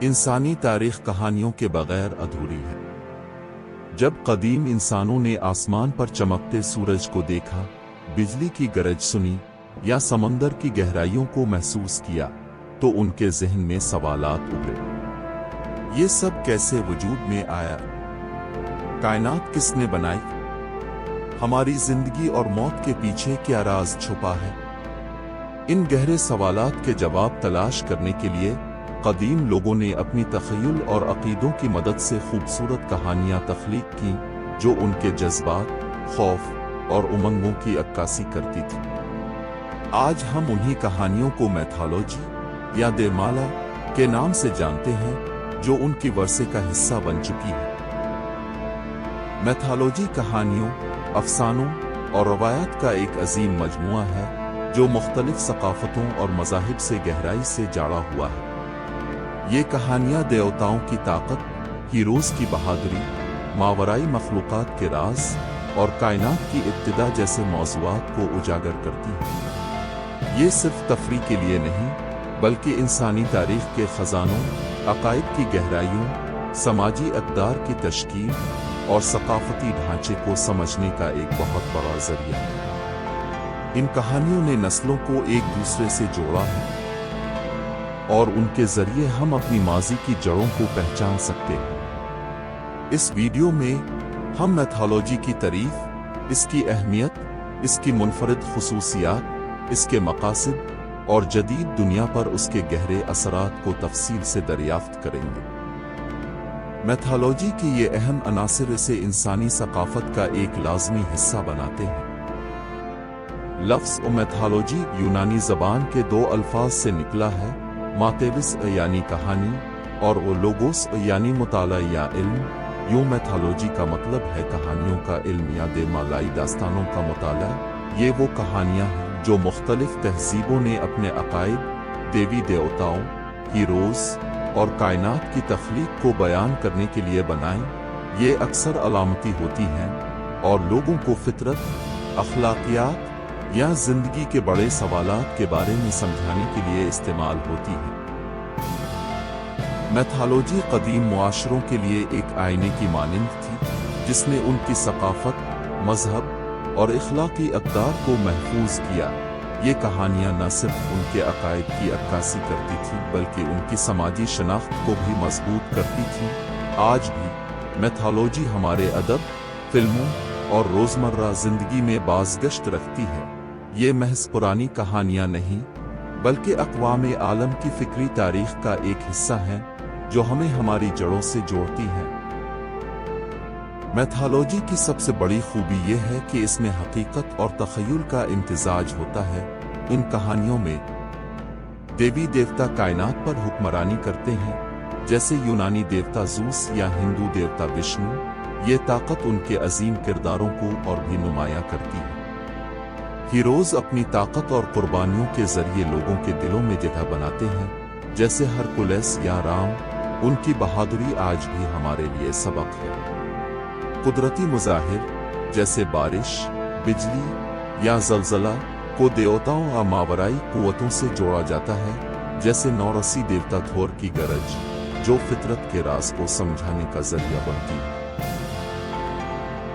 इंसानी तारीख कहानियों के बगैर अधूरी है। जब कदीम इंसानों ने आसमान पर चमकते सूरज को देखा, बिजली की गरज सुनी या समंदर की गहराइयों को महसूस किया, तो उनके ज़हन में सवालात उभरे। ये सब कैसे वजूद में आया? कायनात किसने बनाई? हमारी जिंदगी और मौत के पीछे क्या राज छुपा है? इन गहरे सवालात के जवाब तलाश करने के लिए कदीम लोगों ने अपनी तख़य्युल और अक़ीदों की मदद से खूबसूरत कहानियाँ तख्लीक की, जो उनके जज्बात, खौफ और उमंगों की अक्कासी करती थी। आज हम उन्हीं कहानियों को मैथोलॉजी या देमाला के नाम से जानते हैं, जो उनकी वर्से का हिस्सा बन चुकी है। मैथोलॉजी कहानियों, अफसानों और रवायत का एक अजीम मजमुआ है, जो मुख्तलिफ सकाफ़तों और मज़ाहिब से गहराई से जाड़ा हुआ है। ये कहानियाँ देवताओं की ताकत, हीरोज़ की बहादुरी, मावराई मखलूक़ात के राज और कायनात की इब्तिदा जैसे मौज़ूआत को उजागर करती हैं। ये सिर्फ तफरीह के लिए नहीं, बल्कि इंसानी तारीख़ के ख़ज़ानों, अक़ाइद की गहराइयों, समाजी अक़दार की तश्कील और सक़ाफ़ती ढांचे को समझने का एक बहुत बड़ा ज़रिया है। इन कहानियों ने नस्लों को एक दूसरे से जोड़ा है और उनके ज़रिए हम अपनी माज़ी की जड़ों को पहचान सकते हैं। इस वीडियो में हम मैथोलॉजी की तारीफ़, इसकी अहमियत, इसकी मुनफरिद ख़ुसूसियात, इसके मक़ासिद और जदीद दुनिया पर उसके गहरे असरात को तफ़सील से दरियाफ़्त करेंगे। मैथोलॉजी के ये अहम अनासिर इसे इंसानी सक़ाफ़त का एक लाज़मी हिस्सा बनाते हैं। लफ्ज़ मैथोलॉजी यूनानी ज़बान के दो अल्फाज से निकला है, मातेविस यानी कहानी और लोगोस यानी मुताला या इल्म। यूं मैथोलॉजी का मतलब है कहानियों का इल्म या देमालाई दास्तानों का मुताला। ये वो कहानियाँ हैं जो मुख्तलिफ तहज़ीबों ने अपने अक़ाइद, देवी देवताओं, हीरोज़ और कायनात की तख्लीक को बयान करने के लिए बनाएं। ये अक्सर अलामती होती हैं और लोगों को फितरत, अखलाकियात या जिंदगी के बड़े सवालात के बारे में समझाने के लिए इस्तेमाल होती है। मैथोलॉजी कदीम मुआशरों के लिए एक आईने की मानिंद थी, जिसने उनकी सक़ाफ़त, मज़हब और इख़लाक़ी अक़दार को महफूज किया। ये कहानियाँ न सिर्फ उनके अक़ाइद की अक्कासी करती थीं, बल्कि उनकी समाजी शनाख्त को भी मज़बूत करती थीं। आज भी मैथोलॉजी हमारे अदब, फ़िल्मों और रोज़मर्रा ज़िंदगी में बाज़गश्त रखती है। ये महज पुरानी कहानियाँ नहीं, बल्कि अक़वाम आलम की फ़िक्री तारीख़ का एक हिस्सा है, जो हमें हमारी जड़ों से जोड़ती है। मैथोलॉजी की सबसे बड़ी खूबी यह है कि इसमें हकीकत और तख़य्युल का इम्तिज़ाज होता है। इन कहानियों में देवी देवता कायनात पर हुक्मरानी करते हैं, जैसे यूनानी देवता ज़ूस या हिंदू देवता विष्णु। ये ताकत उनके अजीम किरदारों को और भी नुमायां करती है। हीरोज़ अपनी ताकत और कुर्बानियों के ज़रिए लोगों के दिलों में जगह बनाते हैं, जैसे हरकुलेस या राम। उनकी बहादुरी आज भी हमारे लिए सबक है। कुदरती मुज़ाहिर जैसे बारिश, बिजली या ज़लज़ला को देवताओं या मावराई कुव्वतों से जोड़ा जाता है, जैसे नौरसी देवता थोर की गरज, जो फितरत के राज को समझाने का ज़रिया बनती है।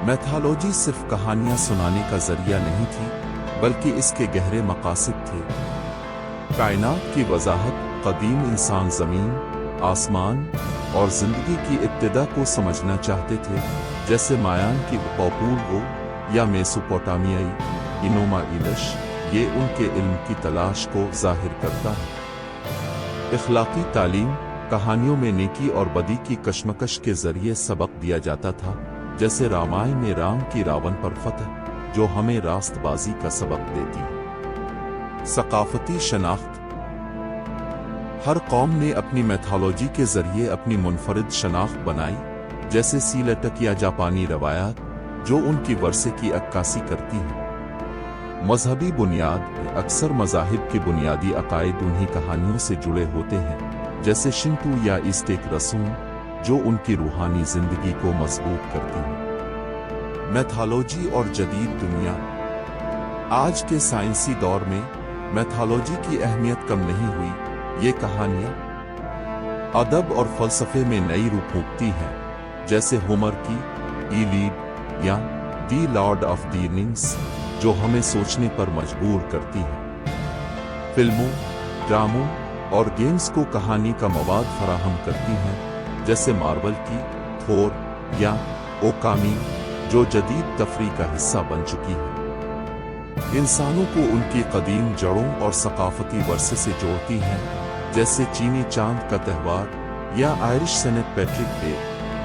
मैथोलॉजी सिर्फ कहानियाँ सुनाने का ज़रिया नहीं थी, बल्कि इसके गहरे मक़ासिद थे। कायनात की वज़ाहत, कदीम इंसान ज़मीन, आसमान और ज़िंदगी की इब्तिदा को समझना चाहते थे, जैसे मायान की पॉपुल या मेसोपोटामियाई इनोमा इलश। ये उनके इल्म की तलाश को ज़ाहिर करता है। इख़लाक़ी तालीम, कहानियों में नेकी और बदी की कशमकश के ज़रिए सबक दिया जाता था, जैसे रामायण में राम की रावण पर फतह, जो हमें रास्तबाजी का सबक देती है। सक़ाफ़ती शनाख्त, हर कौम ने अपनी मैथोलॉजी के ज़रिए अपनी मुनफरिद शनाख्त बनाई, जैसे सीलटक या जापानी रवायात, जो उनकी वर्से की अक्कासी करती हैं। मजहबी बुनियाद, अक्सर मज़ाहिब के बुनियादी अक़ाइद उन्हीं कहानियों से जुड़े होते हैं, जैसे शिंटू या ईस्टेक रसूम, जो उनकी रूहानी ज़िंदगी को मजबूत करती हैं। मैथोलॉजी और जदीद दुनिया, आज के साइंसी दौर में मैथोलॉजी की अहमियत कम नहीं हुई। ये कहानियाँ अदब और फ़लसफ़े में नई रूह फूंकती हैं, जैसे होमर की इलीड या दी लॉर्ड ऑफ द रिंग्स, जो हमें सोचने पर मजबूर करती हैं। फिल्मों, ड्रामों और गेम्स को कहानी का मवाद फराहम करती हैं, जैसे मार्वल की थोर या ओकामी, जो जदीद तफरी का हिस्सा बन चुकी है। इंसानों को उनकी कदीम जड़ों और सकाफती वर्से से जोड़ती हैं, जैसे चीनी चांद का त्यौहार या आयरिश सेंट पैट्रिक डे,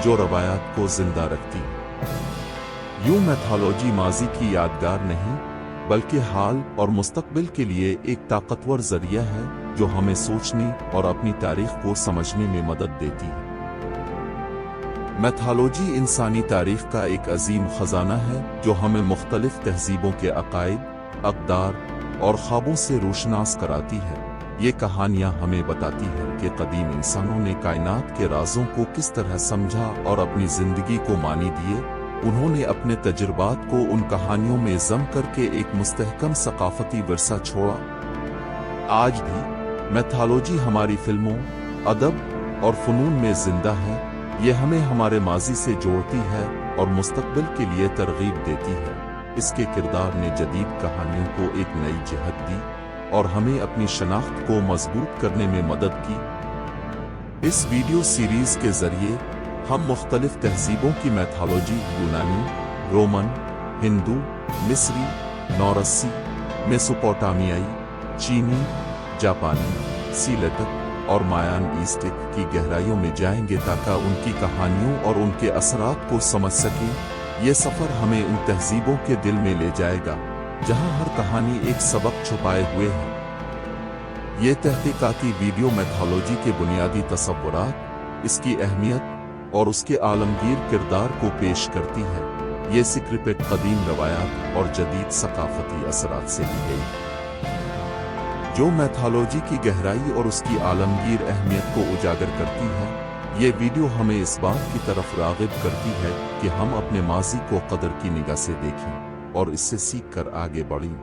जो रवायात को जिंदा रखती है। यूं मैथोलॉजी माजी की यादगार नहीं, बल्कि हाल और मुस्तकबिल के लिए एक ताकतवर जरिया है, जो हमें सोचने और अपनी तारीख को समझने में मदद देती है। मैथोलॉजी इंसानी तारीख का एक अजीम खजाना है, जो हमें मुख्तलिफ तहजीबों के अकायद, अक़दार और ख्वाबों से रोशनास कराती है। ये कहानियाँ हमें बताती हैं कि कदीम इंसानों ने कायनात के राजों को किस तरह समझा और अपनी ज़िंदगी को मानी दिए। उन्होंने अपने तजुर्बात को उन कहानियों में जम करके एक मुस्तहकम सकाफती विरसा छोड़ा। आज भी मैथोलॉजी हमारी फिल्मों, अदब और फ़नून में जिंदा है। ये हमें हमारे माजी से जोड़ती है और मुस्तकबिल के लिए तरगीब देती है। इसके किरदार ने जदीद कहानियों को एक नई जिहत दी और हमें अपनी शनाख्त को मजबूत करने में मदद की। इस वीडियो सीरीज के जरिए हम मुख्तलिफ तहजीबों की मैथोलॉजी, यूनानी, रोमन, हिंदू, मिस्री, नौरसी, मेसोपोटामियाई, चीनी, जापानी, सीलेटिक और मायान ईस्टिक की गहराइयों में जाएंगे, ताकि उनकी कहानियों और उनके असरात को समझ सकें। ये सफ़र हमें उन तहजीबों के दिल में ले जाएगा, जहां हर कहानी एक सबक छुपाए हुए है। ये तहकीकाती वीडियो मैथोलॉजी के बुनियादी तसव्वुरात, इसकी अहमियत और उसके आलमगीर किरदार को पेश करती है। ये स्क्रिप्ट कदीम रवायात और जदीद सकाफती असरात से ली गई, जो मैथोलॉजी की गहराई और उसकी आलमगीर अहमियत को उजागर करती है। ये वीडियो हमें इस बात की तरफ राग़िब करती है कि हम अपने माजी को कदर की निगाह से देखें और इससे सीख कर आगे बढ़ें।